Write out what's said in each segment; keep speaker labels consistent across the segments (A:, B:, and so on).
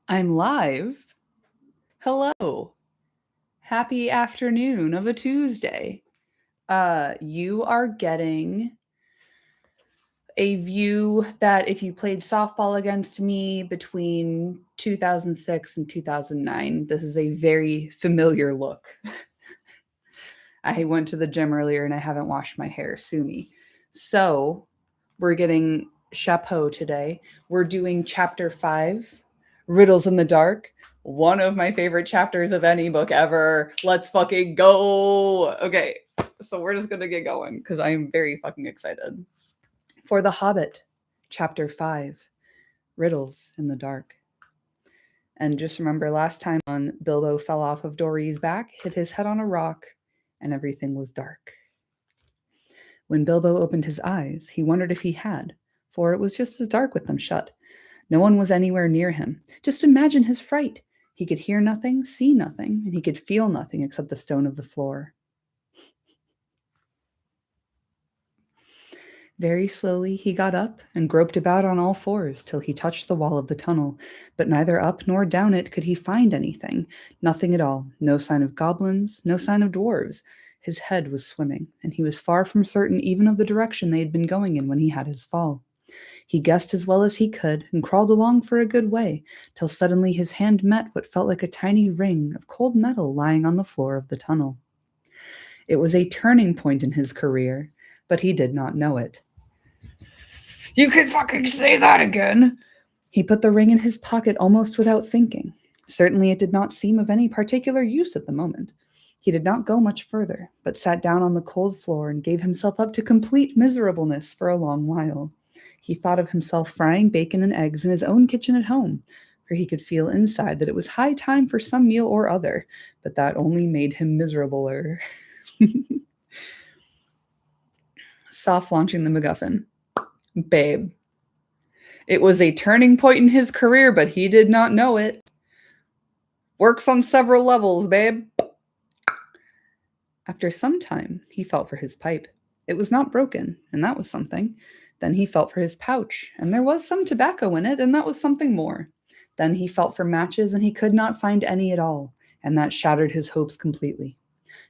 A: I'm live. Hello. Happy afternoon of a Tuesday. You are getting a view that if you played softball against me between 2006 and 2009, this is a very familiar look. I went to the gym earlier and I haven't washed my hair. Sue me. So, we're getting chapeau today. We're doing chapter 5, Riddles in the Dark. One of my favorite chapters of any book ever. Let's fucking go. Okay, so we're just gonna get going because I'm very fucking excited. For The Hobbit, chapter 5, Riddles in the Dark. And just remember last time on Bilbo fell off of Dory's back, hit his head on a rock, and everything was dark. When Bilbo opened his eyes, he wondered if he had, for it was just as dark with them shut. No one was anywhere near him. Just imagine his fright. He could hear nothing, see nothing, and he could feel nothing except the stone of the floor. Very slowly he got up and groped about on all fours till he touched the wall of the tunnel, but neither up nor down it could he find anything, nothing at all, no sign of goblins, no sign of dwarves. His head was swimming, and he was far from certain even of the direction they had been going in when he had his fall. He guessed as well as he could and crawled along for a good way, till suddenly his hand met what felt like a tiny ring of cold metal lying on the floor of the tunnel. It was a turning point in his career, but he did not know it. You can fucking say that again! He put the ring in his pocket almost without thinking. Certainly it did not seem of any particular use at the moment. He did not go much further, but sat down on the cold floor and gave himself up to complete miserableness for a long while. He thought of himself frying bacon and eggs in his own kitchen at home, for he could feel inside that it was high time for some meal or other, but that only made him miserabler. Soft launching the MacGuffin. Babe. It was a turning point in his career, but he did not know it. Works on several levels, babe. After some time, he felt for his pipe. It was not broken, and that was something. Then he felt for his pouch, and there was some tobacco in it, and that was something more. Then he felt for matches, and he could not find any at all, and that shattered his hopes completely.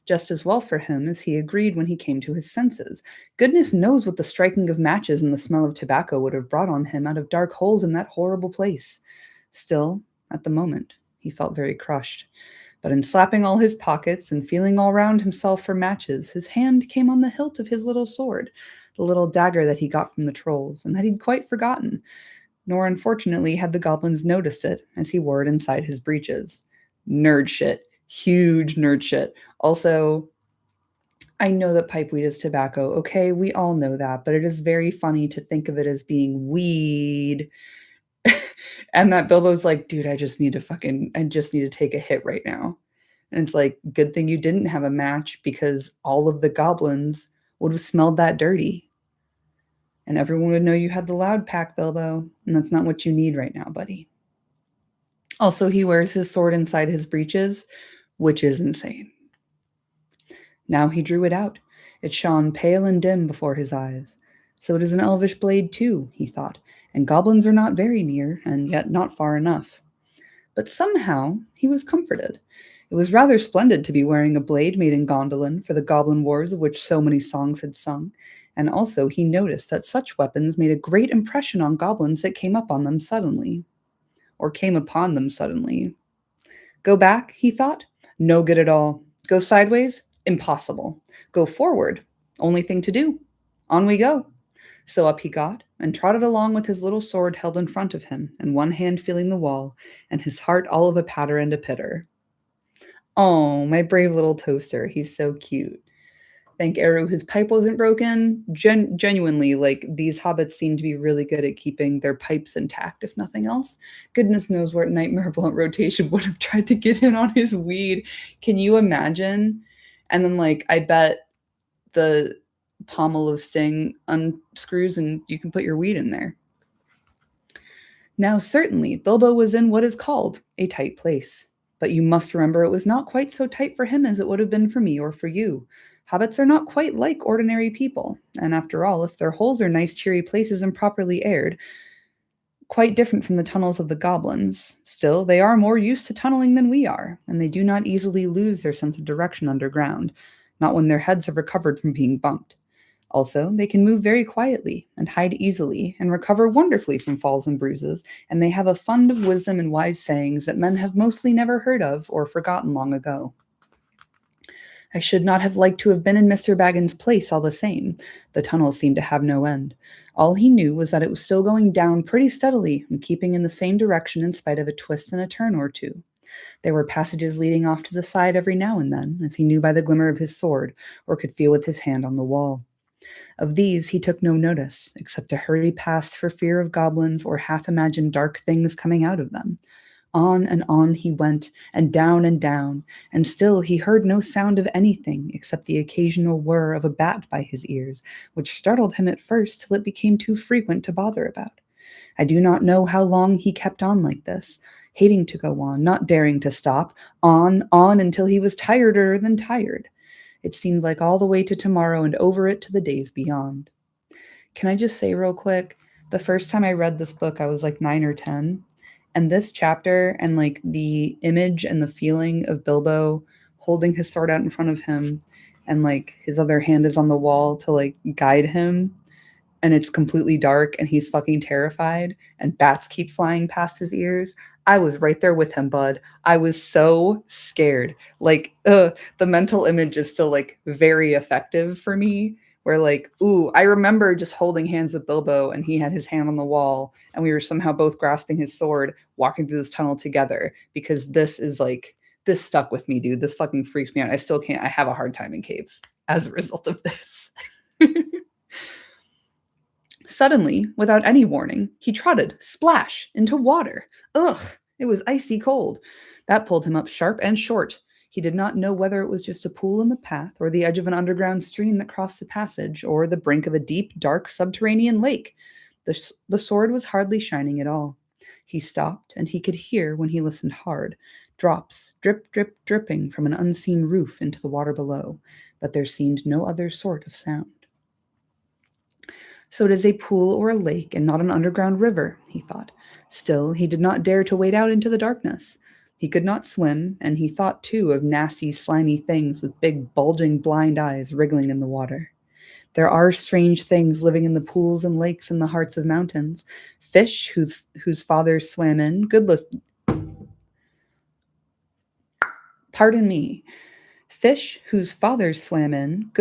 A: Just as well for him as he agreed when he came to his senses. Goodness knows what the striking of matches and the smell of tobacco would have brought on him out of dark holes in that horrible place. Still, at the moment, he felt very crushed. But in slapping all his pockets and feeling all round himself for matches, his hand came on the hilt of his little sword, the little dagger that he got from the trolls, and that he'd quite forgotten. Nor, unfortunately, had the goblins noticed it, as he wore it inside his breeches. Nerd shit. Huge nerd shit. Also, I know that pipeweed is tobacco. Okay, we all know that, but it is very funny to think of it as being weed. And that Bilbo's like, dude, I just need to take a hit right now. And it's like, good thing you didn't have a match because all of the goblins would have smelled that dirty. And everyone would know you had the loud pack, Bilbo. And that's not what you need right now, buddy. Also, he wears his sword inside his breeches, which is insane. Now he drew it out. It shone pale and dim before his eyes. So it is an elvish blade too, he thought, and goblins are not very near, and yet not far enough. But somehow he was comforted. It was rather splendid to be wearing a blade made in Gondolin for the goblin wars of which so many songs had sung, and also he noticed that such weapons made a great impression on goblins that came upon them suddenly. Go back, he thought? No good at all. Go sideways? Impossible. Go forward? Only thing to do. On we go. So up he got, and trotted along with his little sword held in front of him, and one hand feeling the wall, and his heart all of a patter and a pitter. Oh, my brave little toaster. He's so cute. Thank Eru, his pipe wasn't broken. Genuinely, like, these hobbits seem to be really good at keeping their pipes intact, if nothing else. Goodness knows what Nightmare Blunt rotation would have tried to get in on his weed. Can you imagine? And then, like, I bet the pommel of Sting unscrews and you can put your weed in there. Now, certainly, Bilbo was in what is called a tight place. But you must remember it was not quite so tight for him as it would have been for me or for you. Hobbits are not quite like ordinary people, and after all, if their holes are nice, cheery places and properly aired, quite different from the tunnels of the goblins. Still, they are more used to tunneling than we are, and they do not easily lose their sense of direction underground, not when their heads have recovered from being bumped. Also, they can move very quietly and hide easily and recover wonderfully from falls and bruises, and they have a fund of wisdom and wise sayings that men have mostly never heard of or forgotten long ago. I should not have liked to have been in Mr. Baggin's place all the same. The tunnel seemed to have no end. All he knew was that it was still going down pretty steadily and keeping in the same direction in spite of a twist and a turn or two. There were passages leading off to the side every now and then, as he knew by the glimmer of his sword, or could feel with his hand on the wall. Of these he took no notice, except to hurry past for fear of goblins or half-imagined dark things coming out of them. On he went, and down, and still he heard no sound of anything except the occasional whir of a bat by his ears, which startled him at first till it became too frequent to bother about. I do not know how long he kept on like this, hating to go on, not daring to stop, on until he was tireder than tired. It seemed like all the way to tomorrow and over it to the days beyond. Can I just say real quick, the first time I read this book, I was like 9 or 10. And this chapter and like the image and the feeling of Bilbo holding his sword out in front of him and like his other hand is on the wall to like guide him, and it's completely dark and he's fucking terrified and bats keep flying past his ears. I was right there with him, bud. I was so scared. Like, the mental image is still like very effective for me. Where like, ooh, I remember just holding hands with Bilbo and he had his hand on the wall and we were somehow both grasping his sword, walking through this tunnel together, because this stuck with me, dude. This fucking freaks me out. I still can't, I have a hard time in caves as a result of this. Suddenly, without any warning, he trotted, splash, into water. Ugh, it was icy cold. That pulled him up sharp and short. He did not know whether it was just a pool in the path, or the edge of an underground stream that crossed the passage, or the brink of a deep, dark subterranean lake. The sword was hardly shining at all. He stopped, and he could hear, when he listened hard, drops, drip, drip, dripping from an unseen roof into the water below, but there seemed no other sort of sound. So it is a pool or a lake and not an underground river, he thought. Still, he did not dare to wade out into the darkness. He could not swim, and he thought too of nasty, slimy things with big, bulging, blind eyes wriggling in the water. There are strange things living in the pools and lakes in the hearts of mountains. Fish whose fathers swam in. Pardon me. Fish whose fathers swam in,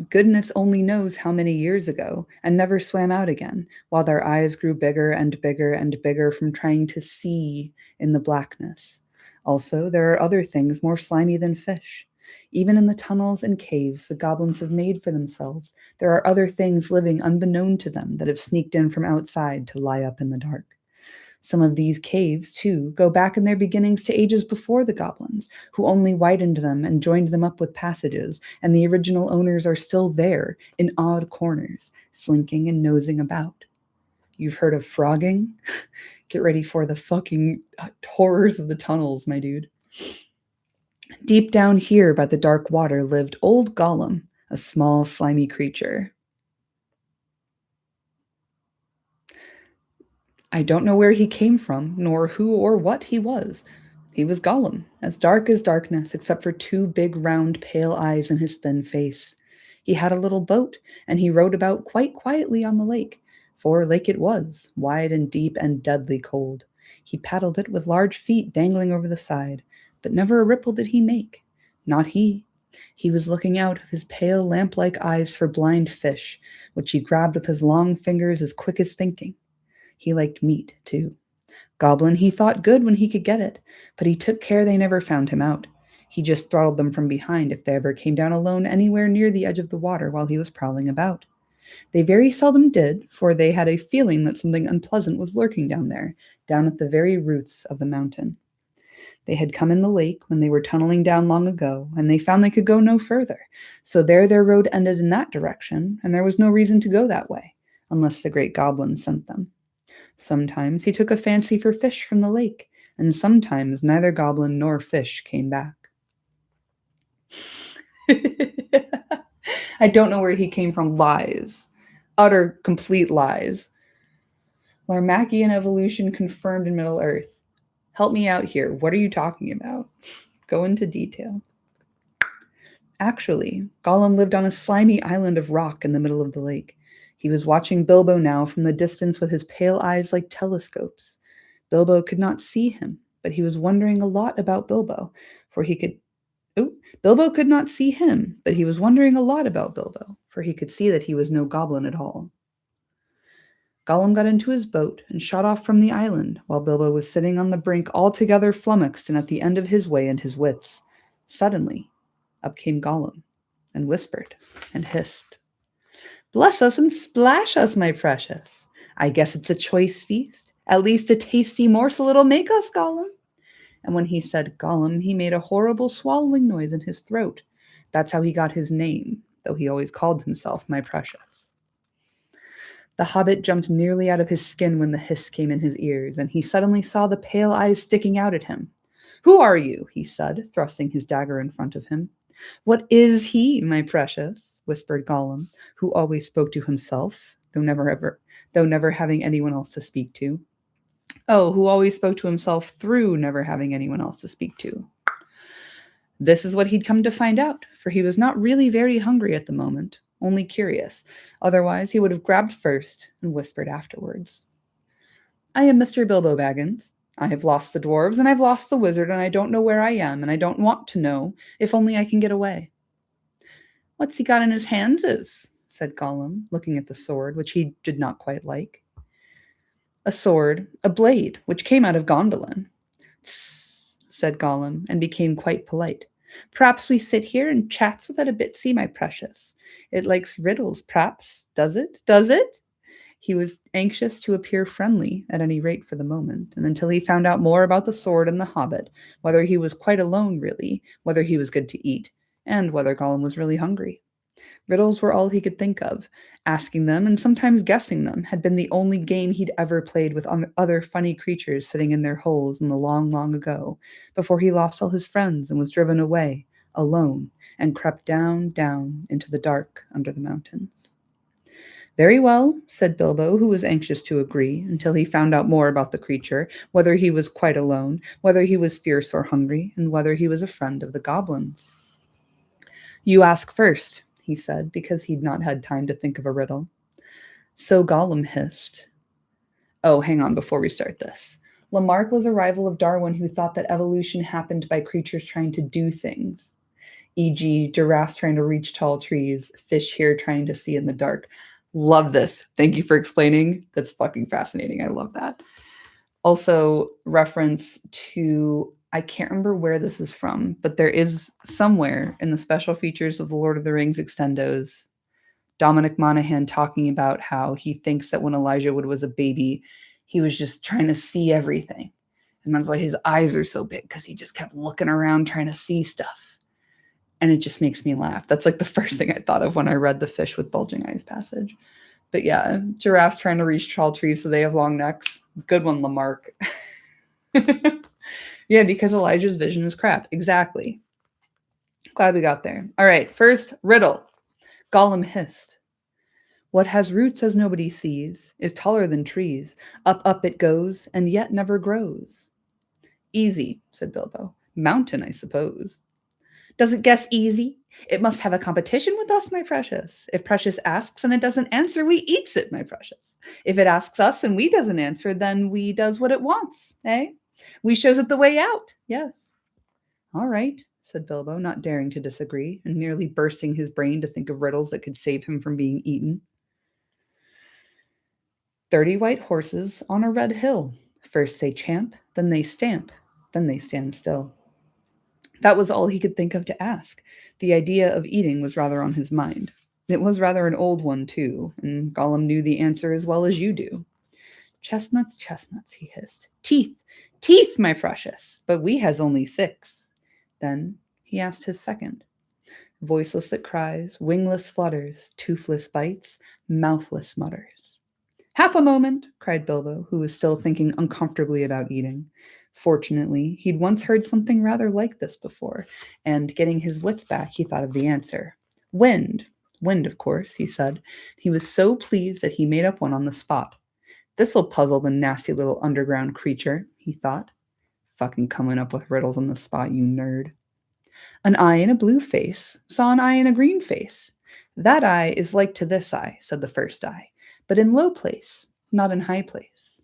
A: goodness only knows how many years ago, and never swam out again, while their eyes grew bigger and bigger and bigger from trying to see in the blackness. Also, there are other things more slimy than fish. Even in the tunnels and caves the goblins have made for themselves, there are other things living unbeknown to them that have sneaked in from outside to lie up in the dark. Some of these caves, too, go back in their beginnings to ages before the goblins, who only widened them and joined them up with passages, and the original owners are still there, in odd corners, slinking and nosing about. You've heard of frogging? Get ready for the fucking horrors of the tunnels, my dude. Deep down here by the dark water lived old Gollum, a small, slimy creature. I don't know where he came from, nor who or what he was. He was Gollum, as dark as darkness, except for two big, round, pale eyes in his thin face. He had a little boat, and he rowed about quite quietly on the lake, for lake it was, wide and deep and deadly cold. He paddled it with large feet dangling over the side, but never a ripple did he make. Not he. He was looking out of his pale lamp-like eyes for blind fish, which he grabbed with his long fingers as quick as thinking. He liked meat, too. Goblin he thought good when he could get it, but he took care they never found him out. He just throttled them from behind if they ever came down alone anywhere near the edge of the water while he was prowling about. They very seldom did, for they had a feeling that something unpleasant was lurking down there, down at the very roots of the mountain. They had come in the lake when they were tunneling down long ago, and they found they could go no further, so there their road ended in that direction, and there was no reason to go that way, unless the great goblin sent them. Sometimes he took a fancy for fish from the lake, and sometimes neither goblin nor fish came back. I don't know where he came from. Lies. Utter, complete lies. Larmachian evolution confirmed in Middle Earth. Help me out here. What are you talking about? Go into detail. Actually, Gollum lived on a slimy island of rock in the middle of the lake. He was watching Bilbo now from the distance with his pale eyes like telescopes. Bilbo could not see him, but he was wondering a lot about Bilbo, for he could. Oh, Bilbo could not see him, but he was wondering a lot about Bilbo, for he could see that he was no goblin at all. Gollum got into his boat and shot off from the island, while Bilbo was sitting on the brink altogether flummoxed and at the end of his way and his wits. Suddenly, up came Gollum, and whispered, and hissed. "Bless us and splash us, my precious. I guess it's a choice feast. At least a tasty morsel it'll make us, Gollum." And when he said Gollum, he made a horrible swallowing noise in his throat. That's how he got his name, though he always called himself my precious. The Hobbit jumped nearly out of his skin when the hiss came in his ears, and he suddenly saw the pale eyes sticking out at him. "Who are you?" he said, thrusting his dagger in front of him. "What is he, my precious?" whispered Gollum, who always spoke to himself, though never having anyone else to speak to. Oh, who always spoke to himself through never having anyone else to speak to. This is what he'd come to find out, for he was not really very hungry at the moment, only curious. Otherwise, he would have grabbed first and whispered afterwards. "I am Mr. Bilbo Baggins. I have lost the dwarves, and I've lost the wizard, and I don't know where I am, and I don't want to know, if only I can get away." "What's he got in his hands is?" said Gollum, looking at the sword, which he did not quite like. "A sword, a blade, which came out of Gondolin." "Tss," said Gollum, and became quite polite. "P'raps we sit here and chats with it a bit, see, my precious. It likes riddles, p'raps. Does it? Does it?" He was anxious to appear friendly, at any rate for the moment, and until he found out more about the sword and the hobbit, whether he was quite alone, really, whether he was good to eat, and whether Gollum was really hungry. Riddles were all he could think of. Asking them, and sometimes guessing them, had been the only game he'd ever played with other funny creatures sitting in their holes in the long, long ago, before he lost all his friends and was driven away, alone, and crept down, down into the dark under the mountains. "Very well," said Bilbo, who was anxious to agree, until he found out more about the creature, whether he was quite alone, whether he was fierce or hungry, and whether he was a friend of the goblins. "You ask first," he said, because he'd not had time to think of a riddle. So Gollum hissed. Oh, hang on before we start this. Lamarck was a rival of Darwin who thought that evolution happened by creatures trying to do things, e.g., giraffes trying to reach tall trees, fish here trying to see in the dark. Love this. Thank you for explaining. That's fucking fascinating. I love that. Also, reference to, I can't remember where this is from, but there is somewhere in the special features of the Lord of the Rings extendos, Dominic Monaghan talking about how he thinks that when Elijah Wood was a baby, he was just trying to see everything. And that's why his eyes are so big, because he just kept looking around trying to see stuff. And it just makes me laugh. That's like the first thing I thought of when I read the fish with bulging eyes passage. But yeah, giraffes trying to reach tall trees so they have long necks. Good one, Lamarck. Yeah, because Elijah's vision is crap. Exactly. Glad we got there. All right, first riddle. Gollum hissed. "What has roots as nobody sees, is taller than trees. Up, up it goes, and yet never grows." "Easy," said Bilbo. "Mountain, I suppose." "Does it guess easy? It must have a competition with us, my precious. If Precious asks and it doesn't answer, we eats it, my precious. If it asks us and we doesn't answer, then we does what it wants, eh? We shows it the way out, yes." "All right," said Bilbo, not daring to disagree, and nearly bursting his brain to think of riddles that could save him from being eaten. 30 white horses on a red hill. First they champ, then they stamp, then they stand still." That was all he could think of to ask. The idea of eating was rather on his mind. It was rather an old one, too, and Gollum knew the answer as well as you do. "Chestnuts, chestnuts," he hissed. "Teeth, teeth, my precious, but we has only 6. Then he asked his second. "Voiceless it cries, wingless flutters, toothless bites, mouthless mutters." "Half a moment," cried Bilbo, who was still thinking uncomfortably about eating. Fortunately, he'd once heard something rather like this before, and getting his wits back, he thought of the answer. "Wind. Wind, of course," he said. He was so pleased that he made up one on the spot. This'll puzzle the nasty little underground creature, he thought. Fucking coming up with riddles on the spot, you nerd. An eye in a blue face saw an eye in a green face. That eye is like to this eye, said the first eye, but in low place, not in high place.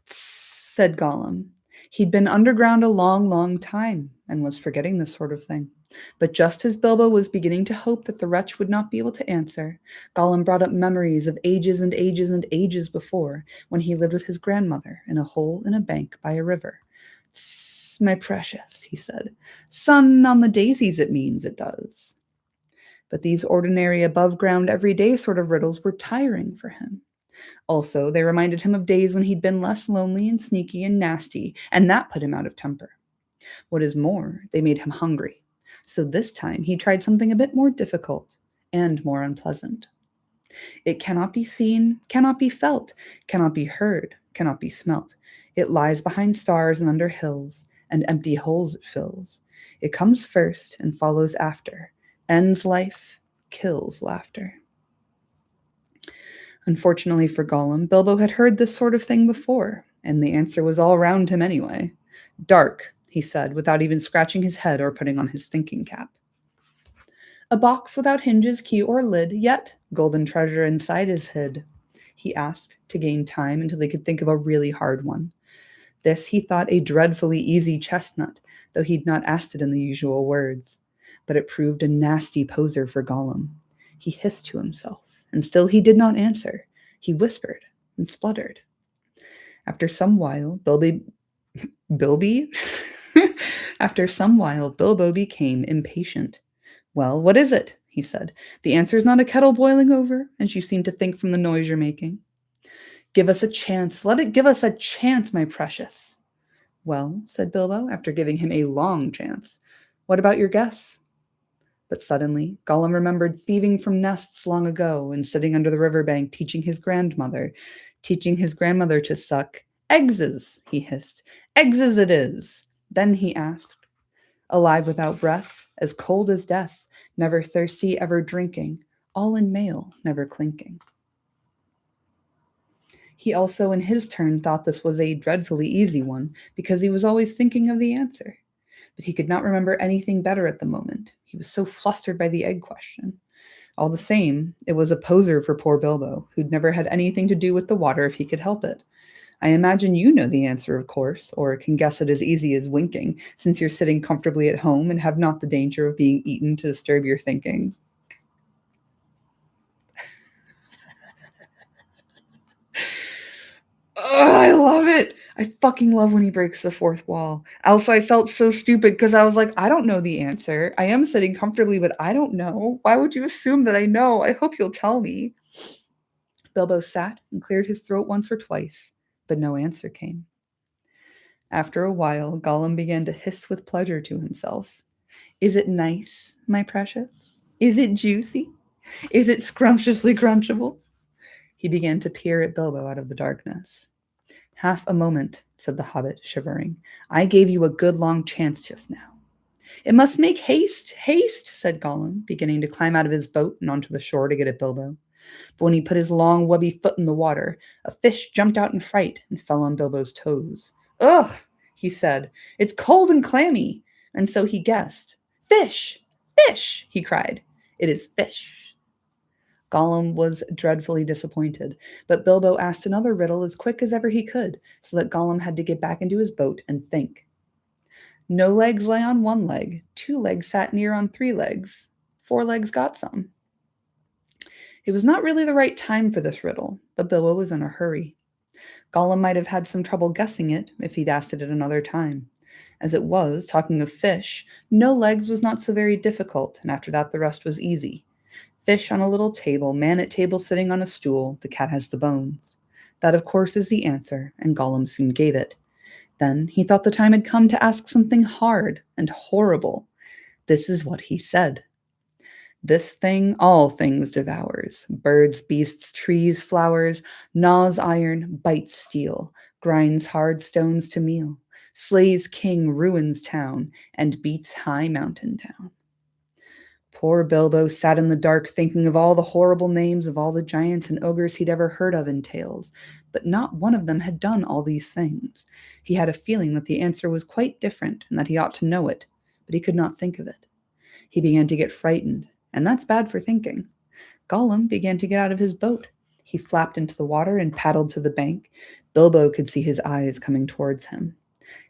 A: Tss, said Gollum. He'd been underground a long, long time and was forgetting this sort of thing. But just as Bilbo was beginning to hope that the wretch would not be able to answer, Gollum brought up memories of ages and ages and ages before, when he lived with his grandmother in a hole in a bank by a river. Tss, my precious, he said. Sun on the daisies it means, it does. But these ordinary above-ground everyday sort of riddles were tiring for him. Also, they reminded him of days when he'd been less lonely and sneaky and nasty, and that put him out of temper. What is more, they made him hungry. So this time he tried something a bit more difficult and more unpleasant. It cannot be seen, cannot be felt, cannot be heard, cannot be smelt. It lies behind stars and under hills, and empty holes it fills. It comes first and follows after, ends life, kills laughter. Unfortunately for Gollum, Bilbo had heard this sort of thing before, and the answer was all round him anyway. Dark, he said, without even scratching his head or putting on his thinking cap. A box without hinges, key, or lid, yet golden treasure inside is hid, he asked, to gain time until he could think of a really hard one. This he thought a dreadfully easy chestnut, though he'd not asked it in the usual words. But it proved a nasty poser for Gollum. He hissed to himself, and still he did not answer. He whispered and spluttered. After some while, Bilbo became impatient. Well, what is it? He said. The answer's not a kettle boiling over, as you seem to think from the noise you're making. Give us a chance. Let it give us a chance, my precious. Well, said Bilbo, after giving him a long chance. What about your guess? But suddenly, Gollum remembered thieving from nests long ago and sitting under the riverbank teaching his grandmother to suck eggses, he hissed. Eggses it is. Then he asked, alive without breath, as cold as death, never thirsty, ever drinking, all in mail, never clinking. He also, in his turn, thought this was a dreadfully easy one, because he was always thinking of the answer. But he could not remember anything better at the moment. He was so flustered by the egg question. All the same, it was a poser for poor Bilbo, who'd never had anything to do with the water if he could help it. I imagine you know the answer, of course, or can guess it as easy as winking, since you're sitting comfortably at home and have not the danger of being eaten to disturb your thinking. Oh, I love it. I fucking love when he breaks the fourth wall. Also, I felt so stupid because I was like, I don't know the answer. I am sitting comfortably, but I don't know. Why would you assume that I know? I hope you'll tell me. Bilbo sat and cleared his throat once or twice, but no answer came. After a while, Gollum began to hiss with pleasure to himself. Is it nice, my precious? Is it juicy? Is it scrumptiously crunchable? He began to peer at Bilbo out of the darkness. Half a moment, said the hobbit, shivering. I gave you a good long chance just now. It must make haste, said Gollum, beginning to climb out of his boat and onto the shore to get at Bilbo. But when he put his long, webby foot in the water, a fish jumped out in fright and fell on Bilbo's toes. Ugh, he said, it's cold and clammy. And so he guessed. Fish! Fish! He cried. It is fish. Gollum was dreadfully disappointed, but Bilbo asked another riddle as quick as ever he could, so that Gollum had to get back into his boat and think. No legs lay on one leg, 2 legs sat near on 3 legs, 4 legs got some. It was not really the right time for this riddle, but Bilbo was in a hurry. Gollum might have had some trouble guessing it if he'd asked it at another time. As it was, talking of fish, no legs was not so very difficult, and after that the rest was easy. Fish on a little table, man at table sitting on a stool, the cat has the bones. That, of course, is the answer, and Gollum soon gave it. Then he thought the time had come to ask something hard and horrible. This is what he said. This thing all things devours, birds, beasts, trees, flowers, gnaws iron, bites steel, grinds hard stones to meal, slays king, ruins town, and beats high mountain down. Poor Bilbo sat in the dark thinking of all the horrible names of all the giants and ogres he'd ever heard of in tales, but not one of them had done all these things. He had a feeling that the answer was quite different and that he ought to know it, but he could not think of it. He began to get frightened, and that's bad for thinking. Gollum began to get out of his boat. He flapped into the water and paddled to the bank. Bilbo could see his eyes coming towards him.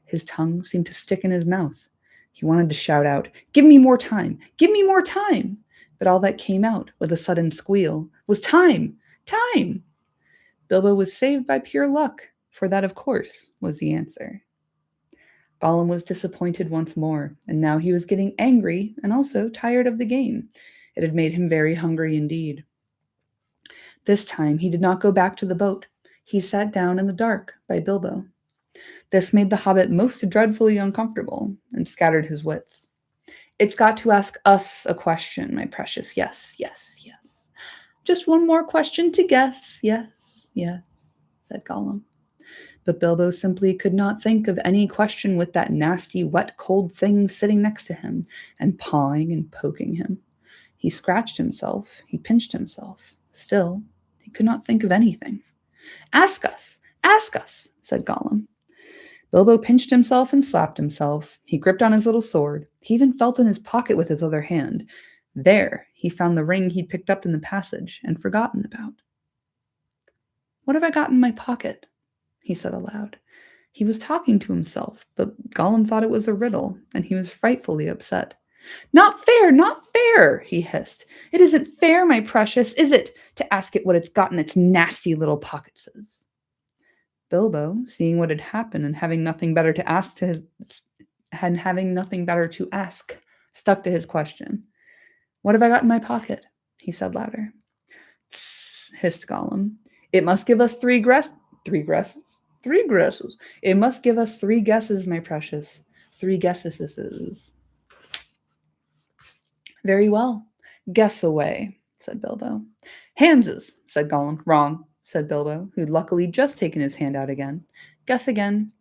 A: His tongue seemed to stick in his mouth. He wanted to shout out, "Give me more time! Give me more time!" But all that came out with a sudden squeal was time! Time! Bilbo was saved by pure luck, for that, of course, was the answer. Gollum was disappointed once more, and now he was getting angry and also tired of the game. It had made him very hungry indeed. This time he did not go back to the boat. He sat down in the dark by Bilbo. This made the hobbit most dreadfully uncomfortable and scattered his wits. "It's got to ask us a question, my precious. Yes, yes, yes. Just one more question to guess. Yes, yes," said Gollum. But Bilbo simply could not think of any question with that nasty, wet, cold thing sitting next to him and pawing and poking him. He scratched himself. He pinched himself. Still, he could not think of anything. Ask us, said Gollum. Bilbo pinched himself and slapped himself. He gripped on his little sword. He even felt in his pocket with his other hand. There, he found the ring he'd picked up in the passage and forgotten about. "What have I got in my pocket?" he said aloud. He was talking to himself, but Gollum thought it was a riddle, and he was frightfully upset. Not fair, he hissed. "It isn't fair, my precious, is it, to ask it what it's got in its nasty little pocketses?" Bilbo, seeing what had happened and having nothing better to ask, stuck to his question. "What have I got in my pocket?" he said louder. "Tss," hissed Gollum. "It must give us three guesses. It must give us 3 guesses, my precious. 3 guesses. "Very well. Guess away," said Bilbo. "Handses," said Gollum. "Wrong," said Bilbo, who'd luckily just taken his hand out again. "Guess again."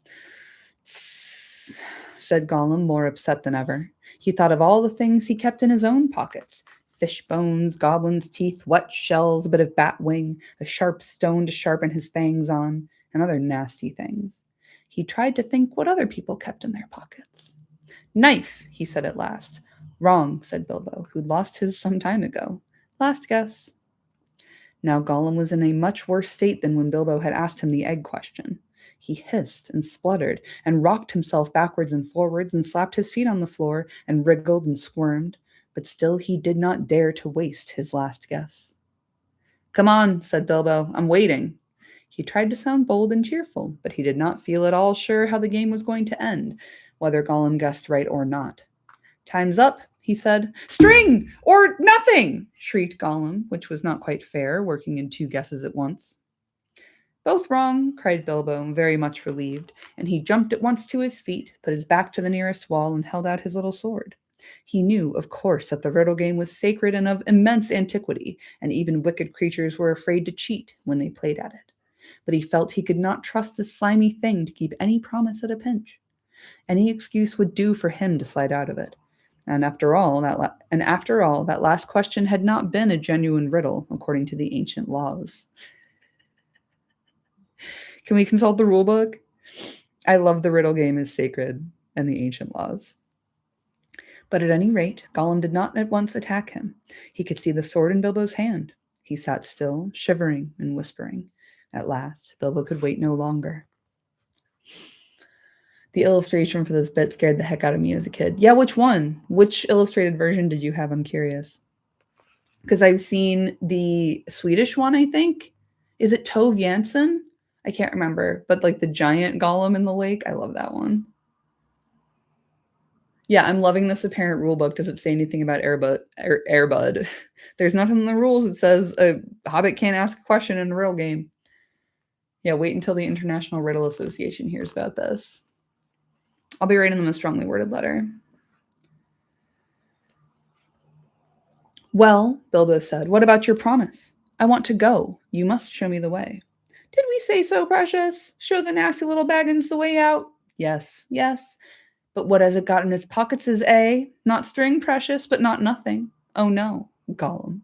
A: "Tss," said Gollum, more upset than ever. He thought of all the things he kept in his own pockets. Fish bones, goblin's teeth, wet shells, a bit of bat wing, a sharp stone to sharpen his fangs on, and other nasty things. He tried to think what other people kept in their pockets. "Knife," he said at last. "Wrong," said Bilbo, who'd lost his some time ago. "Last guess." Now Gollum was in a much worse state than when Bilbo had asked him the egg question. He hissed and spluttered and rocked himself backwards and forwards and slapped his feet on the floor and wriggled and squirmed, but still he did not dare to waste his last guess. "Come on," said Bilbo. "I'm waiting." He tried to sound bold and cheerful, but he did not feel at all sure how the game was going to end, whether Gollum guessed right or not. "Time's up," he said. "String! Or nothing!" shrieked Gollum, which was not quite fair, working in 2 guesses at once. "Both wrong," cried Bilbo, very much relieved, and he jumped at once to his feet, put his back to the nearest wall, and held out his little sword. He knew, of course, that the riddle game was sacred and of immense antiquity, and even wicked creatures were afraid to cheat when they played at it. But he felt he could not trust this slimy thing to keep any promise at a pinch. Any excuse would do for him to slide out of it. And after all, that last question had not been a genuine riddle, according to the ancient laws. Can we consult the rule book? I love the riddle game is sacred and the ancient laws. But at any rate, Gollum did not at once attack him. He could see the sword in Bilbo's hand. He sat still, shivering and whispering. At last, Bilbo could wait no longer. The illustration for this bit scared the heck out of me as a kid. Yeah, which one? Which illustrated version did you have? I'm curious. Because I've seen the Swedish one, I think. Is it Tove Jansson? I can't remember. But like the giant Gollum in the lake. I love that one. Yeah, I'm loving this apparent rule book. Does it say anything about Airbud? There's nothing in the rules that says a hobbit can't ask a question in a riddle game. Yeah, wait until the International Riddle Association hears about this. I'll be writing them a strongly worded letter. "Well," Bilbo said, "what about your promise? I want to go. You must show me the way." "Did we say so, precious? Show the nasty little baggins the way out?" "Yes, yes. But what has it got in its pockets is A, not string, precious, but not nothing. Oh no, Gollum.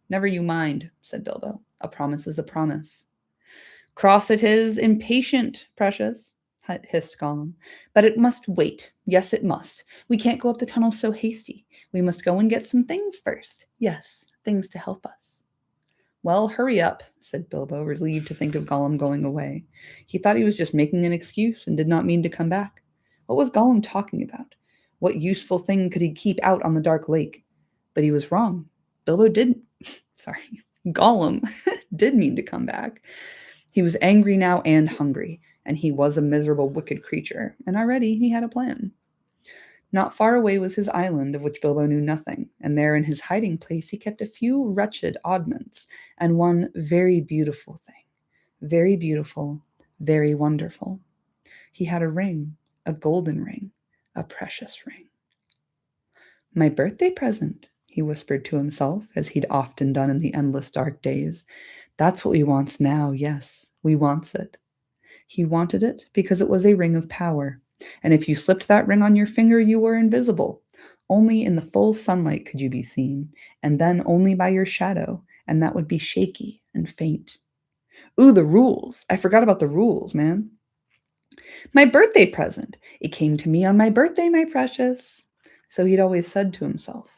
A: Never you mind, said Bilbo. A promise is a promise. Cross it is, impatient, precious, hissed Gollum. But it must wait. Yes, it must. We can't go up the tunnel so hasty. We must go and get some things first. Yes, things to help us. Well, hurry up, said Bilbo, relieved to think of Gollum going away. He thought he was just making an excuse and did not mean to come back. What was Gollum talking about? What useful thing could he keep out on the dark lake? But he was wrong. Bilbo did, sorry, Gollum did mean to come back. He was angry now and hungry, and he was a miserable, wicked creature, and already he had a plan. Not far away was his island, of which Bilbo knew nothing, and there in his hiding place he kept a few wretched oddments, and one very beautiful thing. Very beautiful, very wonderful. He had a ring, a golden ring, a precious ring. My birthday present, he whispered to himself, as he'd often done in the endless dark days. That's what we wants now, yes, we wants it. He wanted it because it was a ring of power, and if you slipped that ring on your finger, you were invisible. Only in the full sunlight could you be seen, and then only by your shadow, and that would be shaky and faint. Ooh, the rules! I forgot about the rules, man. My birthday present. It came to me on my birthday, my precious. So he'd always said to himself.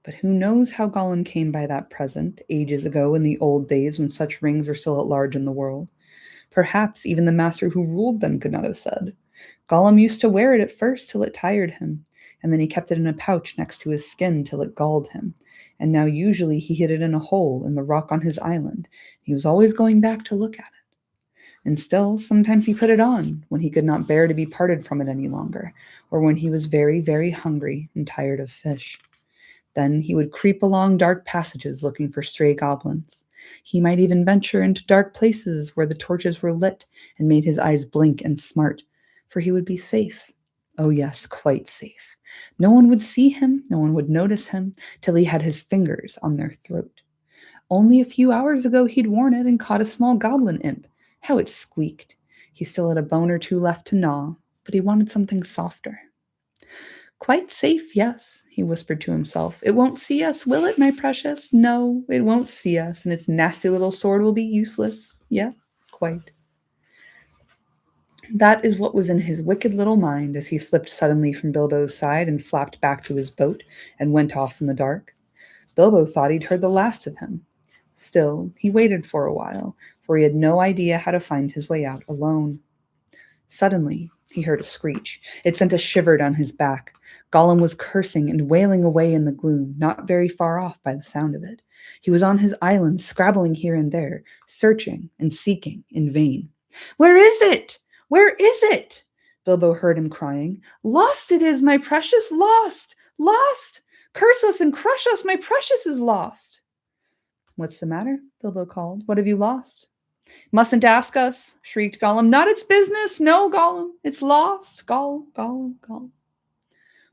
A: But who knows how Gollum came by that present, ages ago in the old days when such rings were still at large in the world. Perhaps even the master who ruled them could not have said. Gollum used to wear it at first till it tired him, and then he kept it in a pouch next to his skin till it galled him, and now usually he hid it in a hole in the rock on his island. He was always going back to look at it. And still, sometimes he put it on when he could not bear to be parted from it any longer, or when he was very, very hungry and tired of fish. Then he would creep along dark passages looking for stray goblins. He might even venture into dark places where the torches were lit and made his eyes blink and smart, for he would be safe. Oh yes, quite safe. No one would see him, no one would notice him, till he had his fingers on their throat. Only a few hours ago he'd worn it and caught a small goblin imp. How it squeaked. He still had a bone or two left to gnaw, but he wanted something softer. Quite safe, yes, he whispered to himself. It won't see us, will it, my precious? No, it won't see us, and its nasty little sword will be useless. Yeah, quite. That is what was in his wicked little mind as he slipped suddenly from Bilbo's side and flapped back to his boat and went off in the dark. Bilbo thought he'd heard the last of him. Still, he waited for a while, for he had no idea how to find his way out alone. Suddenly, he heard a screech. It sent a shiver down his back. Gollum was cursing and wailing away in the gloom, not very far off by the sound of it. He was on his island, scrabbling here and there, searching and seeking in vain. Where is it? Where is it? Bilbo heard him crying. Lost it is, my precious, lost! Lost! Curse us and crush us, my precious is lost! What's the matter? Bilbo called. What have you lost? Mustn't ask us, shrieked Gollum. Not its business. No, Gollum. It's lost. Gollum, Gollum, Gollum.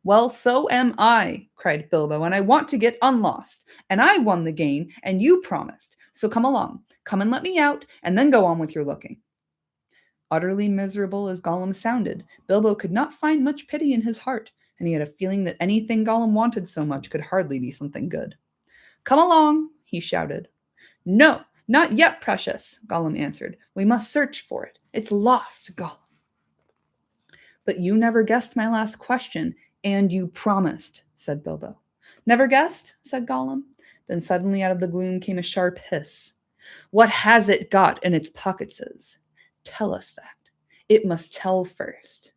A: Well, so am I, cried Bilbo, and I want to get unlost. And I won the game, and you promised. So come along. Come and let me out, and then go on with your looking. Utterly miserable as Gollum sounded, Bilbo could not find much pity in his heart, and he had a feeling that anything Gollum wanted so much could hardly be something good. Come along, he shouted. No, not yet, precious, Gollum answered. We must search for it. It's lost, Gollum. But you never guessed my last question, and you promised, said Bilbo. Never guessed, said Gollum. Then suddenly out of the gloom came a sharp hiss. What has it got in its pocketses? Tell us that. It must tell first.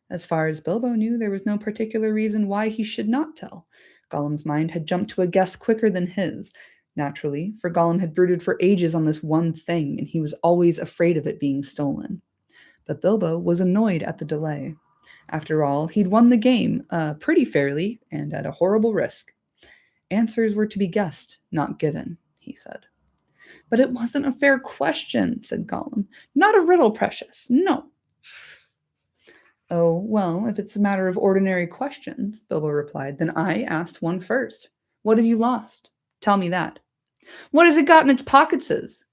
A: As far as Bilbo knew, there was no particular reason why he should not tell. Gollum's mind had jumped to a guess quicker than his, naturally, for Gollum had brooded for ages on this one thing, and he was always afraid of it being stolen. But Bilbo was annoyed at the delay. After all, he'd won the game pretty fairly and at a horrible risk. Answers were to be guessed, not given, he said. But it wasn't a fair question, said Gollum. Not a riddle, precious, no. Oh, well, if it's a matter of ordinary questions, Bilbo replied, then I asked one first. What have you lost? Tell me that. What has it got in its pocketses?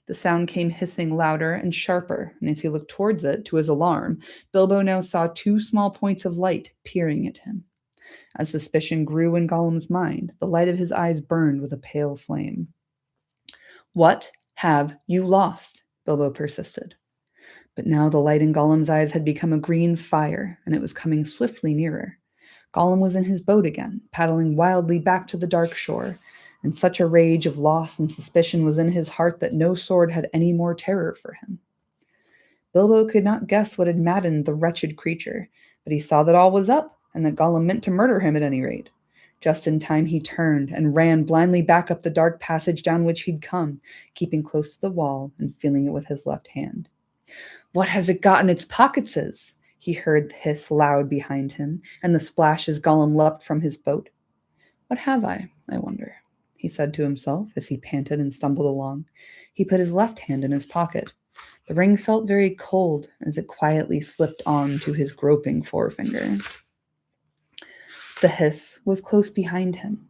A: The sound came hissing louder and sharper, and as he looked towards it, to his alarm, Bilbo now saw two small points of light peering at him. As suspicion grew in Gollum's mind, the light of his eyes burned with a pale flame. "What have you lost?" Bilbo persisted. But now the light in Gollum's eyes had become a green fire, and it was coming swiftly nearer. Gollum was in his boat again, paddling wildly back to the dark shore, and such a rage of loss and suspicion was in his heart that no sword had any more terror for him. Bilbo could not guess what had maddened the wretched creature, but he saw that all was up, and that Gollum meant to murder him at any rate. Just in time he turned and ran blindly back up the dark passage down which he'd come, keeping close to the wall and feeling it with his left hand. "What has it got in its pocketses?" he heard hiss loud behind him, and the splash as Gollum leapt from his boat. "What have I wonder?" he said to himself as he panted and stumbled along. He put his left hand in his pocket. The ring felt very cold as it quietly slipped on to his groping forefinger. The hiss was close behind him.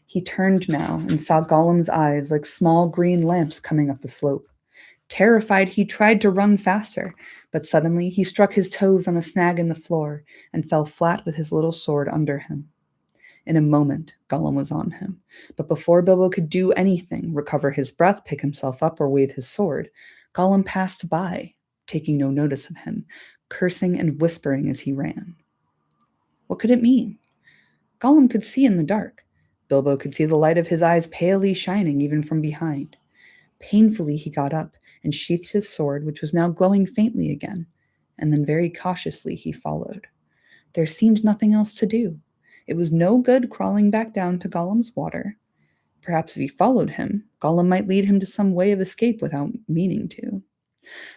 A: He turned now and saw Gollum's eyes like small green lamps coming up the slope. Terrified, he tried to run faster, but suddenly he struck his toes on a snag in the floor and fell flat with his little sword under him. In a moment, Gollum was on him, but before Bilbo could do anything, recover his breath, pick himself up, or wave his sword, Gollum passed by, taking no notice of him, cursing and whispering as he ran. What could it mean? Gollum could see in the dark. Bilbo could see the light of his eyes palely shining even from behind. Painfully he got up and sheathed his sword, which was now glowing faintly again, and then very cautiously he followed. There seemed nothing else to do. It was no good crawling back down to Gollum's water. Perhaps if he followed him, Gollum might lead him to some way of escape without meaning to.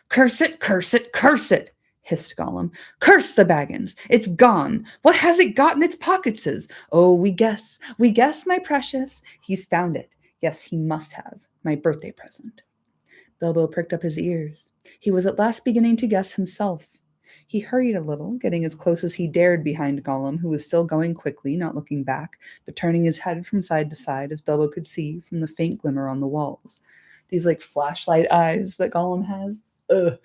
A: "Curse it, curse it, curse it!" hissed Gollum. "Curse the Baggins! It's gone! What has it got in its pocketses? Oh, we guess, my precious. He's found it. Yes, he must have. My birthday present." Bilbo pricked up his ears. He was at last beginning to guess himself. He hurried a little, getting as close as he dared behind Gollum, who was still going quickly, not looking back, but turning his head from side to side, as Bilbo could see from the faint glimmer on the walls. These, flashlight eyes that Gollum has. Ugh.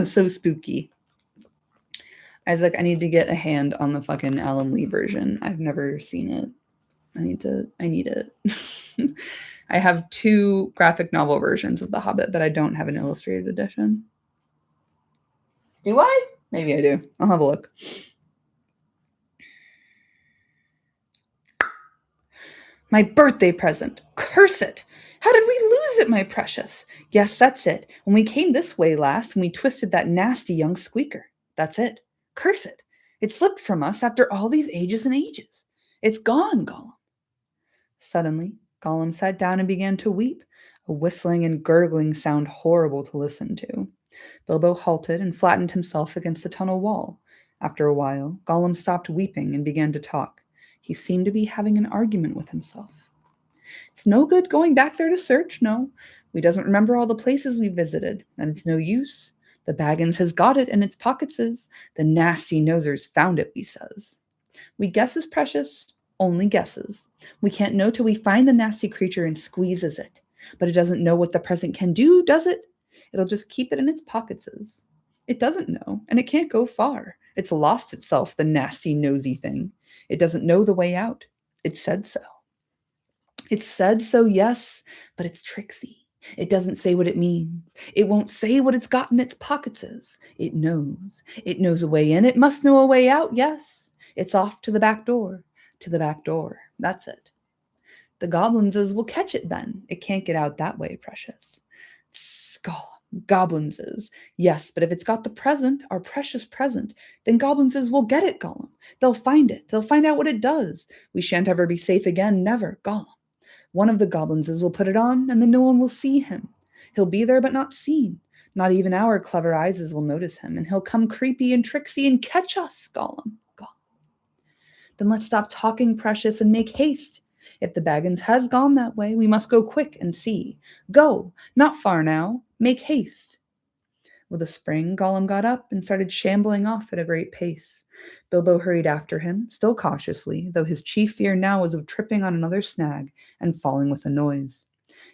A: So spooky. Isaac, I need to get a hand on the fucking Alan Lee version. I've never seen it. I need it. I have 2 graphic novel versions of The Hobbit, but I don't have an illustrated edition. Do I? Maybe I do. I'll have a look. My birthday present. Curse it! How did we lose it, my precious? Yes, that's it. When we came this way last, and we twisted that nasty young squeaker. That's it. Curse it. It slipped from us after all these ages and ages. It's gone, Gollum. Suddenly, Gollum sat down and began to weep, a whistling and gurgling sound horrible to listen to. Bilbo halted and flattened himself against the tunnel wall. After a while, Gollum stopped weeping and began to talk. He seemed to be having an argument with himself. "It's no good going back there to search, no. We doesn't remember all the places we visited, and it's no use. The Baggins has got it in its pocketses. The nasty nosers found it, we says. We guesses, precious, only guesses. We can't know till we find the nasty creature and squeezes it. But it doesn't know what the present can do, does it? It'll just keep it in its pocketses. It doesn't know, and it can't go far. It's lost itself, the nasty, nosy thing. It doesn't know the way out. It said so. It said so, yes, but it's tricksy. It doesn't say what it means. It won't say what it's got in its pocketses. It knows. It knows a way in. It must know a way out, yes. It's off to the back door. To the back door. That's it. The goblinses will catch it then. It can't get out that way, precious. Goblinses. Yes, but if it's got the present, our precious present, then goblinses will get it, Gollum. They'll find it. They'll find out what it does. We shan't ever be safe again, never, Gollum. One of the goblinses will put it on, and then no one will see him. He'll be there, but not seen. Not even our clever eyes will notice him, and he'll come creepy and tricksy and catch us, Gollum. Then let's stop talking, precious, and make haste. If the Baggins has gone that way, we must go quick and see. Go, not far now. Make haste. With a spring, Gollum got up and started shambling off at a great pace. Bilbo hurried after him, still cautiously, though his chief fear now was of tripping on another snag and falling with a noise.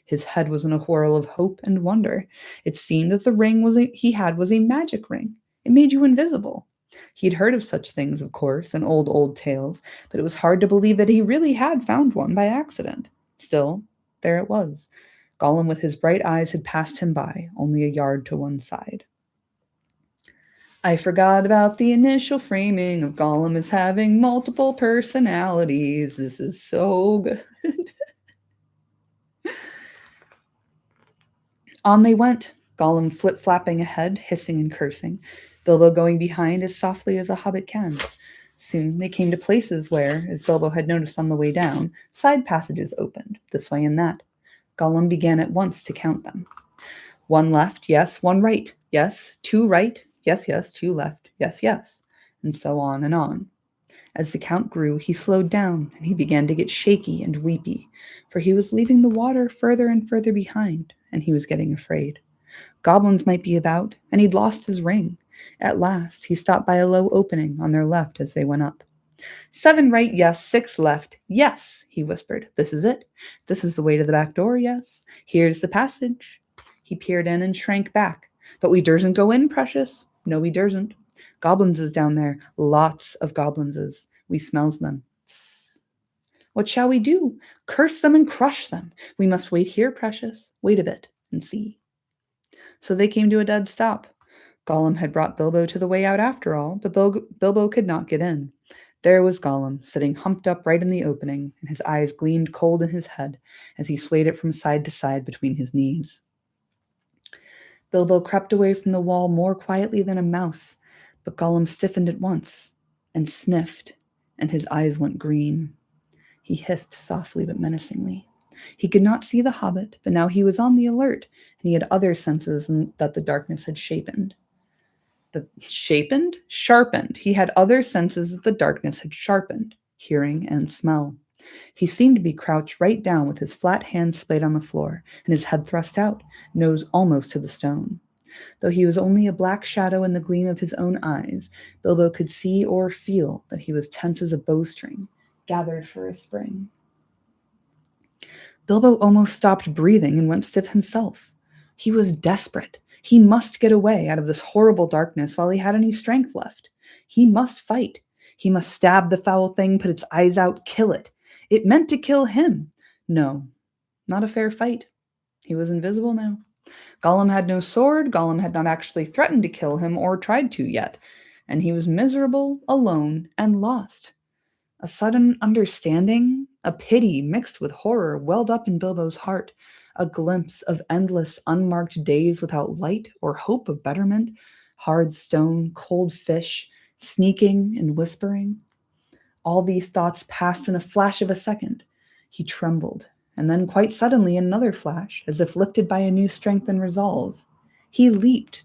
A: His head was in a whirl of hope and wonder. It seemed that the ring he had was a magic ring. It made you invisible. He'd heard of such things, of course, in old tales, but it was hard to believe that he really had found one by accident. Still, there it was. Gollum with his bright eyes had passed him by, only a yard to one side. I forgot about the initial framing of Gollum as having multiple personalities. This is so good. On they went, Gollum flip-flapping ahead, hissing and cursing, Bilbo going behind as softly as a hobbit can. Soon they came to places where, as Bilbo had noticed on the way down, side passages opened, this way and that. Gollum began at once to count them. One left, yes, one right, yes, two right, yes, yes, two left, yes, yes, and so on and on. As the count grew, he slowed down, and he began to get shaky and weepy, for he was leaving the water further and further behind, and he was getting afraid. Goblins might be about, and he'd lost his ring. At last, he stopped by a low opening on their left as they went up. 7 right, yes, 6 left, yes, he whispered. This is it. This is the way to the back door, yes. Here's the passage. He peered in and shrank back. But we dursn't go in, precious. No, we dursn't. Goblins is down there. Lots of goblins. We smells them. What shall we do? Curse them and crush them. We must wait here, precious. Wait a bit and see. So they came to a dead stop. Gollum had brought Bilbo to the way out after all, but Bilbo could not get in. There was Gollum, sitting humped up right in the opening, and his eyes gleamed cold in his head as he swayed it from side to side between his knees. Bilbo crept away from the wall more quietly than a mouse, but Gollum stiffened at once and sniffed, and his eyes went green. He hissed softly but menacingly. He could not see the hobbit, but now he was on the alert, and he had other senses that the darkness had sharpened. Sharpened. He had other senses that the darkness had sharpened, hearing and smell. He seemed to be crouched right down with his flat hands splayed on the floor and his head thrust out, nose almost to the stone. Though he was only a black shadow in the gleam of his own eyes, Bilbo could see or feel that he was tense as a bowstring, gathered for a spring. Bilbo almost stopped breathing and went stiff himself. He was desperate. He must get away out of this horrible darkness while he had any strength left. He must fight. He must stab the foul thing, put its eyes out, kill it. It meant to kill him. No, not a fair fight. He was invisible now. Gollum had no sword. Gollum had not actually threatened to kill him or tried to yet. And he was miserable, alone, and lost. A sudden understanding, a pity mixed with horror welled up in Bilbo's heart, a glimpse of endless, unmarked days without light or hope of betterment, hard stone, cold fish, sneaking and whispering. All these thoughts passed in a flash of a second. He trembled, and then quite suddenly in another flash, as if lifted by a new strength and resolve, he leaped.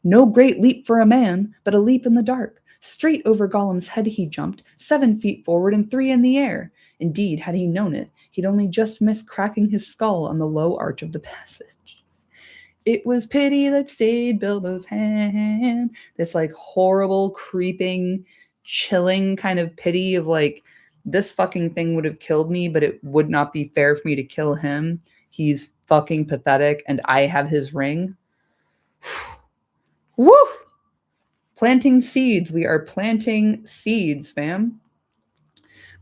A: No great leap for a man, but a leap in the dark. Straight over Gollum's head he jumped, 7 feet forward and 3 in the air. Indeed, had he known it, he'd only just missed cracking his skull on the low arch of the passage. It was pity that stayed Bilbo's hand. This horrible, creeping, chilling kind of pity of this fucking thing would have killed me, but it would not be fair for me to kill him. He's fucking pathetic, and I have his ring. Woo! Planting seeds. We are planting seeds, fam.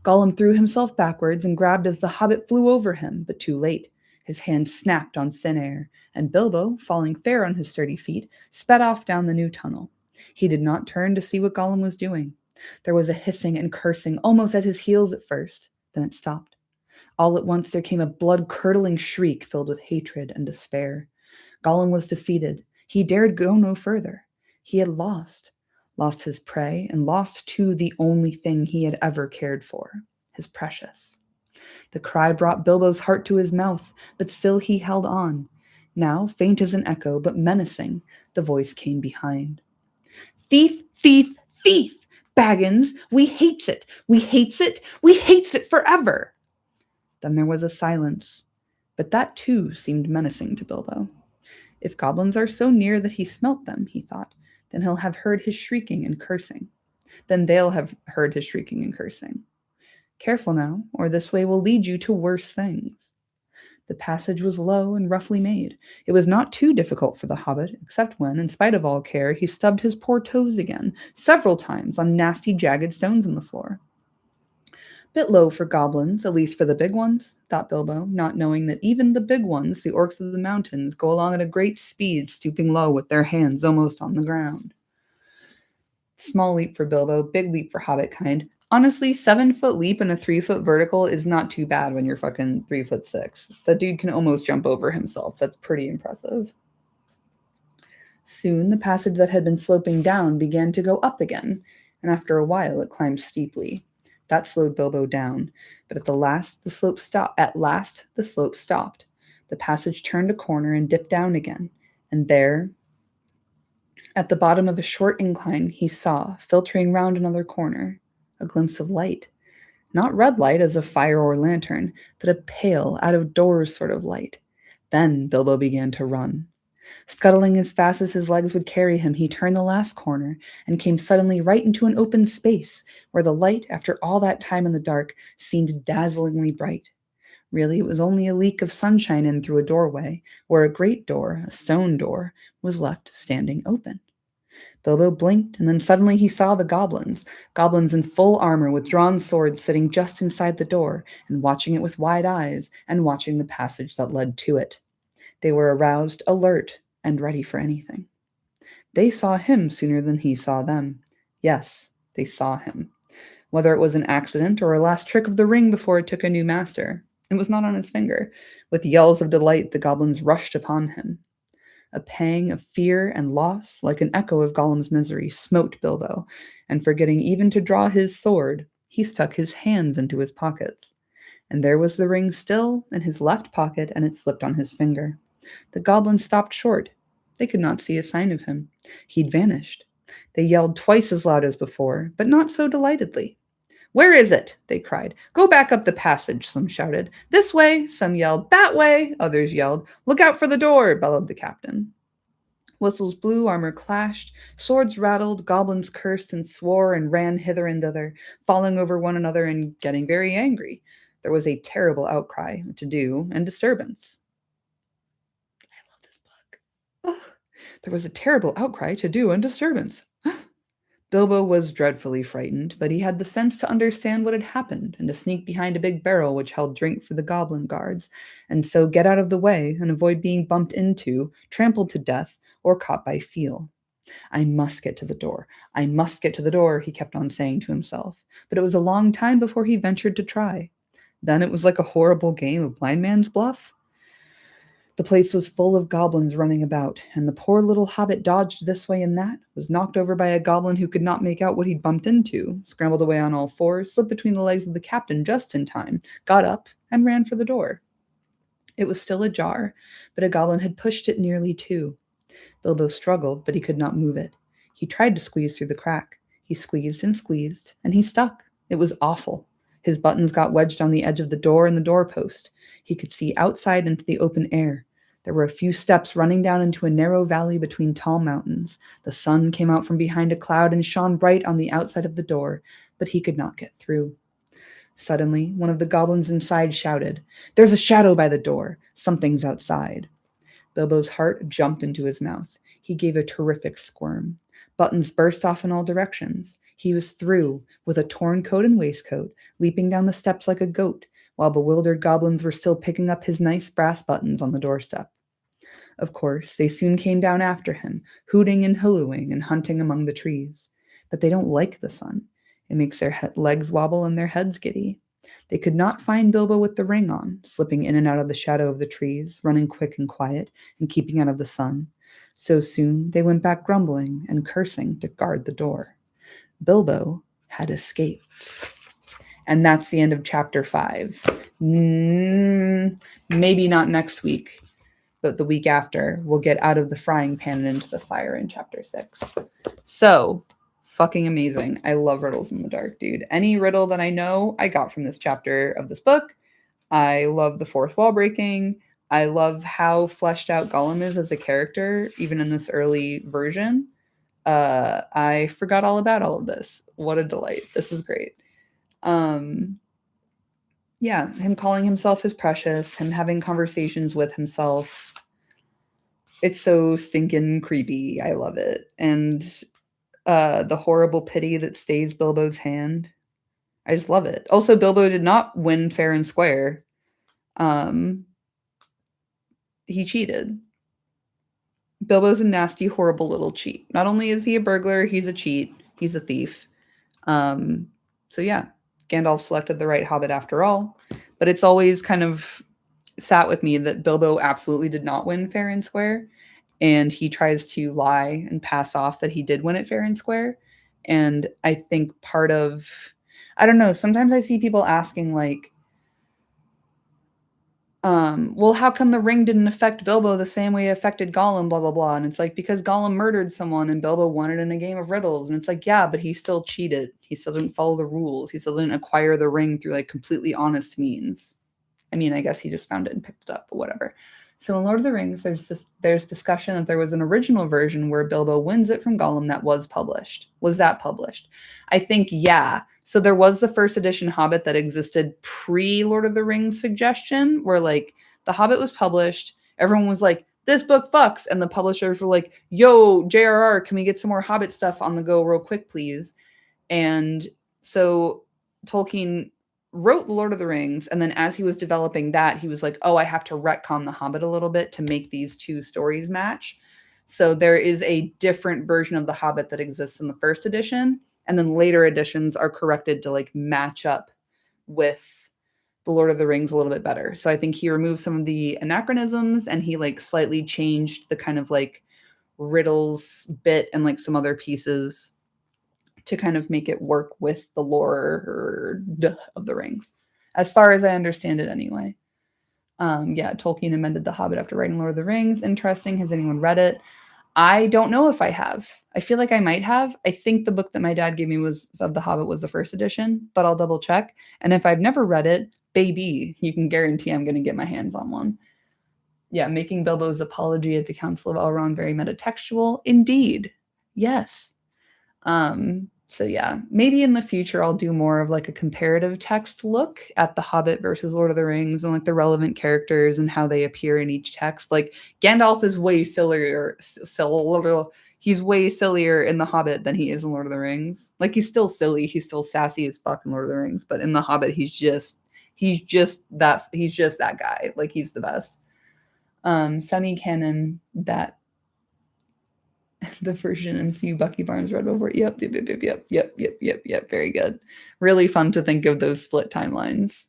A: Gollum threw himself backwards and grabbed as the hobbit flew over him, but too late. His hand snapped on thin air, and Bilbo, falling fair on his sturdy feet, sped off down the new tunnel. He did not turn to see what Gollum was doing. There was a hissing and cursing almost at his heels at first. Then it stopped. All at once there came a blood-curdling shriek filled with hatred and despair. Gollum was defeated. He dared go no further. He had lost his prey, and lost, too, the only thing he had ever cared for, his precious. The cry brought Bilbo's heart to his mouth, but still he held on. Now, faint as an echo, but menacing, the voice came behind. Thief, thief, thief! Baggins, we hates it! We hates it! We hates it forever! Then there was a silence, but that, too, seemed menacing to Bilbo. If goblins are so near that he smelt them, he thought, then he'll have heard his shrieking and cursing. Then they'll have heard his shrieking and cursing. Careful now, or this way will lead you to worse things. The passage was low and roughly made. It was not too difficult for the hobbit, except when, in spite of all care, he stubbed his poor toes again, several times on nasty, jagged stones in the floor. Bit low for goblins, at least for the big ones, thought Bilbo, not knowing that even the big ones, the orcs of the mountains, go along at a great speed, stooping low with their hands almost on the ground. Small leap for Bilbo, big leap for hobbit kind. Honestly, 7-foot leap and a 3-foot vertical is not too bad when you're fucking 3'6". That dude can almost jump over himself. That's pretty impressive. Soon the passage that had been sloping down began to go up again, and after a while it climbed steeply. That slowed Bilbo down, but at last the slope stopped. The passage turned a corner and dipped down again, and there, at the bottom of a short incline, he saw, filtering round another corner, a glimpse of light. Not red light as of fire or lantern, but a pale, out-of-doors sort of light. Then Bilbo began to run. Scuttling as fast as his legs would carry him, he turned the last corner and came suddenly right into an open space where the light, after all that time in the dark, seemed dazzlingly bright. Really, it was only a leak of sunshine in through a doorway, where a great door, a stone door, was left standing open. Bilbo blinked, and then suddenly he saw the goblins in full armor with drawn swords sitting just inside the door and watching it with wide eyes and watching the passage that led to it. They were aroused, alert, and ready for anything. They saw him sooner than he saw them. Yes, they saw him. Whether it was an accident or a last trick of the ring before it took a new master, it was not on his finger. With yells of delight, the goblins rushed upon him. A pang of fear and loss, like an echo of Gollum's misery, smote Bilbo, and forgetting even to draw his sword, he stuck his hands into his pockets. And there was the ring still in his left pocket, and it slipped on his finger. The goblins stopped short. They could not see a sign of him. He'd vanished. They yelled twice as loud as before, but not so delightedly. "Where is it?" they cried. "Go back up the passage," some shouted. "This way," some yelled. "That way," others yelled. "Look out for the door," bellowed the captain. Whistles blew, armor clashed, swords rattled, goblins cursed and swore and ran hither and thither, falling over one another and getting very angry. There was a terrible outcry, to-do, and disturbance. There was a terrible outcry, to-do, and disturbance. Bilbo was dreadfully frightened, but he had the sense to understand what had happened and to sneak behind a big barrel which held drink for the goblin guards, and so get out of the way and avoid being bumped into, trampled to death, or caught by feel. "I must get to the door. I must get to the door," he kept on saying to himself, but it was a long time before he ventured to try. Then it was like a horrible game of blind man's bluff. The place was full of goblins running about, and the poor little hobbit dodged this way and that, was knocked over by a goblin who could not make out what he'd bumped into, scrambled away on all fours, slipped between the legs of the captain just in time, got up, and ran for the door. It was still ajar, but a goblin had pushed it nearly to. Bilbo struggled, but he could not move it. He tried to squeeze through the crack. He squeezed, and he stuck. It was awful. His buttons got wedged on the edge of the door and the doorpost. He could see outside into the open air. There were a few steps running down into a narrow valley between tall mountains. The sun came out from behind a cloud and shone bright on the outside of the door, but he could not get through. Suddenly, one of the goblins inside shouted, "There's a shadow by the door. Something's outside." Bilbo's heart jumped into his mouth. He gave a terrific squirm. Buttons burst off in all directions. He was through, with a torn coat and waistcoat, leaping down the steps like a goat, while bewildered goblins were still picking up his nice brass buttons on the doorstep. Of course, they soon came down after him, hooting and hallooing and hunting among the trees. But they don't like the sun. It makes their legs wobble and their heads giddy. They could not find Bilbo with the ring on, slipping in and out of the shadow of the trees, running quick and quiet, and keeping out of the sun. So soon they went back grumbling and cursing to guard the door. Bilbo had escaped. And that's the end of chapter 5. Maybe not next week, but the week after, we'll get out of the frying pan and into the fire in chapter 6. So, fucking amazing. I love Riddles in the Dark, dude. Any riddle that I know, I got from this chapter of this book. I love the fourth wall breaking. I love how fleshed out Gollum is as a character, even in this early version. I forgot all about all of this. What a delight. This is great. Yeah, him calling himself his precious, him having conversations with himself. It's so stinking creepy. I love it. And the horrible pity that stays Bilbo's hand. I just love it. Also, Bilbo did not win fair and square. Um, he cheated. Bilbo's a nasty, horrible little cheat. Not only is he a burglar, he's a cheat. He's a thief. Um, so yeah, Gandalf selected the right hobbit after all. But it's always kind of sat with me that Bilbo absolutely did not win fair and square. And he tries to lie and pass off that he did win it fair and square. And I think part of, I don't know, sometimes I see people asking, like, well, how come the ring didn't affect Bilbo the same way it affected Gollum, blah, blah, blah. And it's like, because Gollum murdered someone and Bilbo won it in a game of riddles. And it's like, yeah, but he still cheated. He still didn't follow the rules. He still didn't acquire the ring through like completely honest means. I mean, I guess he just found it and picked it up, but whatever. So in Lord of the Rings, there's discussion that there was an original version where Bilbo wins it from Gollum that was published. Was that published? I think, yeah. So there was the first edition Hobbit that existed pre Lord of the Rings suggestion, where like the Hobbit was published, everyone was like, this book fucks, and the publishers were like, yo, JRR, can we get some more Hobbit stuff on the go real quick, please? And so Tolkien wrote The Lord of the Rings, and then as he was developing that, he was like, oh, I have to retcon The Hobbit a little bit to make these two stories match. So there is a different version of The Hobbit that exists in the first edition, and then later editions are corrected to like match up with The Lord of the Rings a little bit better. So I think he removed some of the anachronisms, and he like slightly changed the kind of like riddles bit and like some other pieces to kind of make it work with the lore of the rings, as far as I understand it anyway. Yeah, Tolkien amended The Hobbit after writing Lord of the Rings. Interesting. Has anyone read it? I don't know if I have. I feel like I might have. I think the book that my dad gave me was of The Hobbit was the first edition, but I'll double check. And if I've never read it, baby, you can guarantee I'm going to get my hands on one. Yeah, making Bilbo's apology at the Council of Elrond very metatextual. Indeed. Yes. So yeah, maybe in the future I'll do more of like a comparative text look at The Hobbit versus Lord of the Rings and like the relevant characters and how they appear in each text. Like Gandalf is way sillier, he's way sillier in The Hobbit than he is in Lord of the Rings. Like he's still silly, he's still sassy as fuck in Lord of the Rings, but in The Hobbit he's just that guy. Like he's the best. Semi-canon that the version MCU Bucky Barnes read before. Yep. Very good. Really fun to think of those split timelines.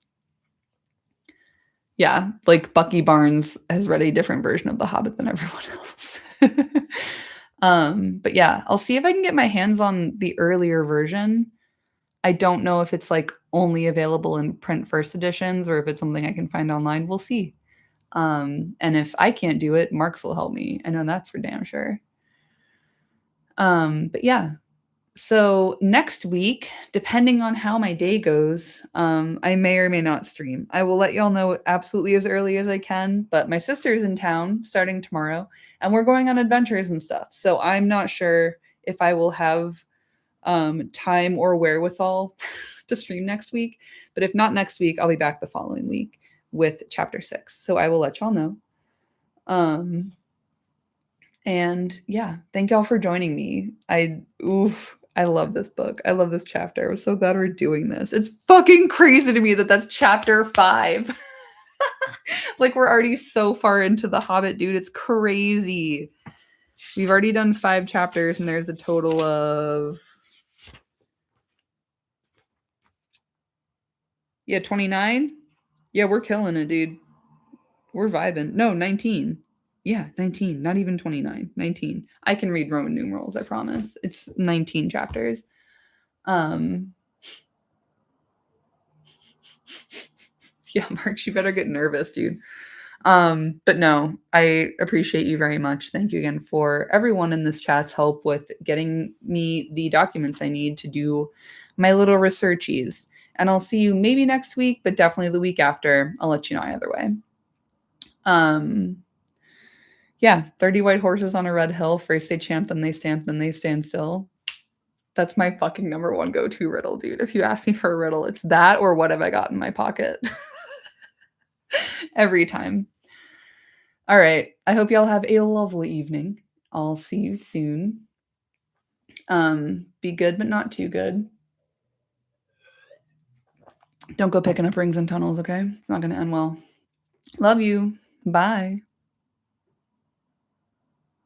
A: Yeah, like Bucky Barnes has read a different version of The Hobbit than everyone else. But yeah, I'll see if I can get my hands on the earlier version. I don't know if it's like only available in print first editions or if it's something I can find online. We'll see. And if I can't do it, Marks will help me. I know that's for damn sure. But yeah, so next week, depending on how my day goes, I may or may not stream. I will let y'all know absolutely as early as I can, but my sister's in town starting tomorrow and we're going on adventures and stuff. So I'm not sure if I will have time or wherewithal to stream next week, but if not next week, I'll be back the following week with chapter 6. So I will let y'all know. And yeah, thank y'all for joining me. I love this book. I love this chapter. I was so glad we're doing this. It's fucking crazy to me that that's chapter 5. Like we're already so far into The Hobbit, dude. It's crazy. We've already done 5 chapters and there's a total of 29. Yeah, we're killing it, dude. We're vibing. No, 19. Yeah, 19, not even 29, 19. I can read Roman numerals, I promise. It's 19 chapters. Yeah, Mark, you better get nervous, dude. But no, I appreciate you very much. Thank you again for everyone in this chat's help with getting me the documents I need to do my little researchies. And I'll see you maybe next week, but definitely the week after. I'll let you know either way. Yeah, 30 white horses on a red hill. First they champ, then they stamp, then they stand still. That's my fucking number one go-to riddle, dude. If you ask me for a riddle, it's that or what have I got in my pocket? Every time. All right. I hope y'all have a lovely evening. I'll see you soon. Be good, but not too good. Don't go picking up rings and tunnels, okay? It's not going to end well. Love you. Bye.